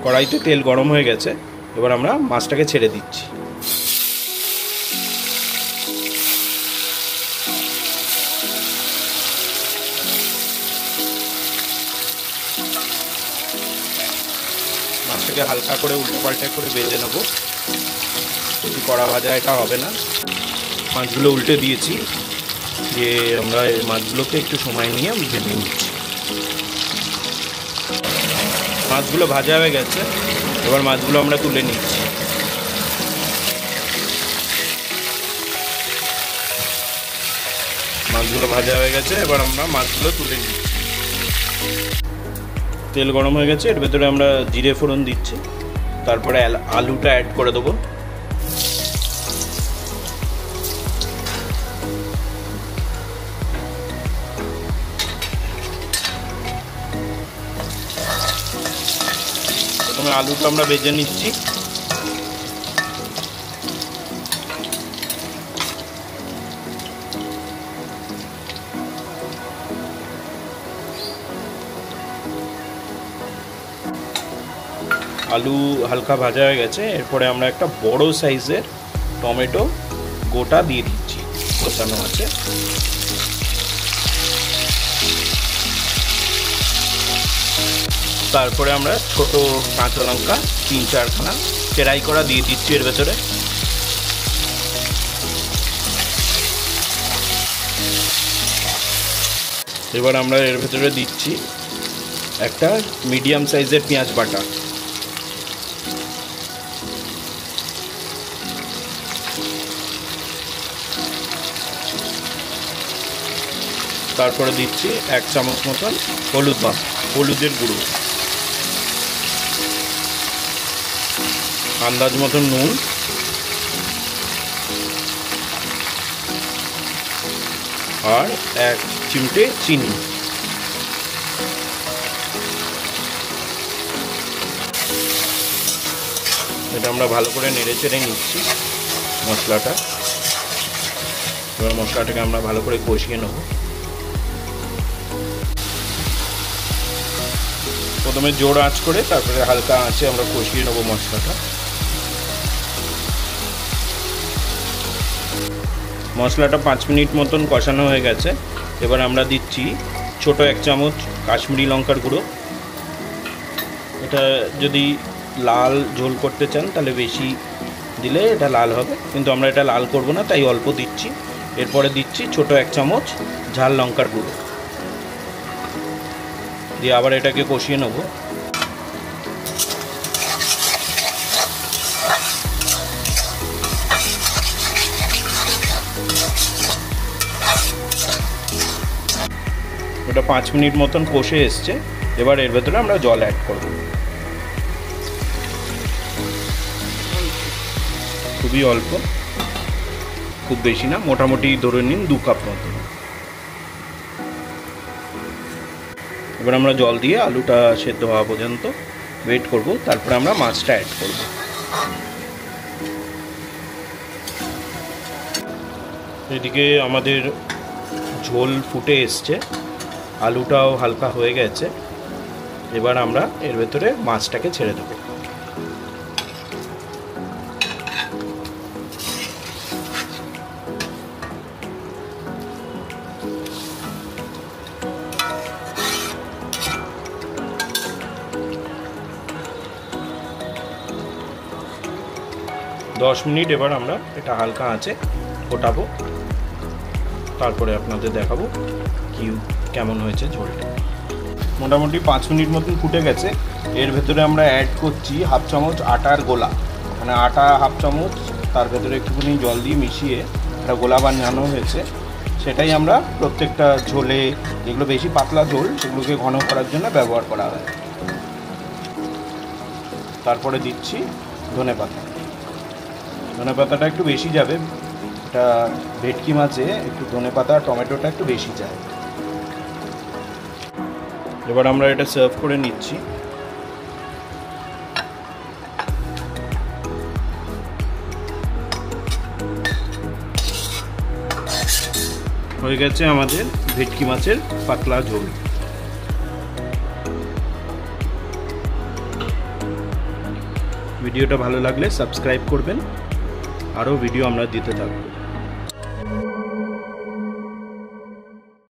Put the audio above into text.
কড়াইতে তেল গরম হয়ে গেছে, এবার আমরা মাছটাকে ছেড়ে দিচ্ছি। মাছটাকে হালকা করে উল্টো পাল্টা করে ভেজে নেবো, বেশি কড়া ভাজা এটা হবে না। মাছগুলো উল্টে দিয়েছি, যে আমরা এই মাছগুলোকে একটু সময় নিয়ে ভেজে নিচ্ছি। মাছগুলো ভাজা হয়ে গেছে, এবার মাছগুলো আমরা তুলে নিচ্ছি। মাছগুলো ভাজা হয়ে গেছে, এবার আমরা মাছগুলো তুলে নিচ্ছি। তেল গরম হয়ে গেছে, এর ভেতরে আমরা জিরে ফোড়ন দিচ্ছি, তারপরে আলুটা অ্যাড করে দেবো। প্রথমে আলুটা আমরা ভেজে নিচ্ছি। আলু হালকা ভাজা হয়ে গেছে, এরপরে আমরা একটা বড় সাইজের টমেটো গোটা দিয়ে দিচ্ছি, কষানো আছে। তারপরে আমরা ছোট কাঁচা লঙ্কা 3-4খানা চেরাই করা দিয়ে দিচ্ছি এর ভেতরে। এবার আমরা এর ভেতরে দিচ্ছি একটা মিডিয়াম সাইজের পেঁয়াজ বাটা। তারপরে দিচ্ছি 1 চামচ মতন হলুদের গুঁড়ো, আন্দাজ মতন নুন, আর 1 চিমটে চিনি। এটা আমরা ভালো করে নেড়ে চেড়ে নিচ্ছি মশলাটা। এবার মশলাটাকে আমরা ভালো করে কষিয়ে নেব। প্রথমে জোর আঁচ করে তারপরে হালকা আঁচে আমরা কষিয়ে নেব মশলাটা। মশলাটা 5 মিনিট মতন কষানো হয়ে গেছে, এবার আমরা দিচ্ছি ছোট 1 চামচ কাশ্মীরি লঙ্কার গুঁড়ো। এটা যদি লাল ঝোল করতে চান তাহলে বেশি দিলে এটা লাল হবে, কিন্তু আমরা এটা লাল করব না, তাই অল্প দিচ্ছি। এরপরে দিচ্ছি ছোট 1 চামচ ঝাল লঙ্কার গুঁড়ো দিয়ে আবার এটাকে কষিয়ে নেব। ওটা 5 মিনিট মতন কষে এসছে, এবার এর ভেতরে আমরা জল অ্যাড করব। খুবই অল্প, খুব বেশি না, মোটামুটি ধরে নিন 2 কাপ মতো। এবার আমরা জল দিয়ে আলুটা সেদ্ধ হওয়া পর্যন্ত ওয়েট করব, তারপরে আমরা মাছটা অ্যাড করব। এদিকে আমাদের ঝোল ফুটে এসছে, আলুটাও হালকা হয়ে গেছে, এবার আমরা এর ভেতরে মাছটাকে ছেড়ে দেব। দশ মিনিট এবার আমরা এটা হালকা আঁচে ফোটাবো, তারপরে আপনাদের দেখাবো কেমন হয়েছে ঝোলটা। মোটামুটি 5 মিনিট মতন ফুটে গেছে, এর ভেতরে আমরা অ্যাড করছি 1/2 চামচ আটার গোলা, মানে আটা 1/2 চামচ, তার ভেতরে একটুখানি জল দিয়ে মিশিয়ে একটা গোলা বানানো হয়েছে। সেটাই আমরা প্রত্যেকটা ঝোলে, যেগুলো বেশি পাতলা ঝোল সেগুলোকে ঘন করার জন্য ব্যবহার করা হয়। তারপরে দিচ্ছি ধনেপাতা। ধনেপাতাটা একটু বেশি যাবে, এটা ভেটকি মাছে একটু ধনেপাতা টমেটোটা একটু বেশি যায়। এবার আমরা এটা সার্ভ করে নিচ্ছি। হয়ে গেছে আমাদের ভেটকি মাছের পাতলা ঝোল। ভিডিওটা ভালো লাগলে সাবস্ক্রাইব করবেন, আরও ভিডিও আমরা দিতে থাকবো।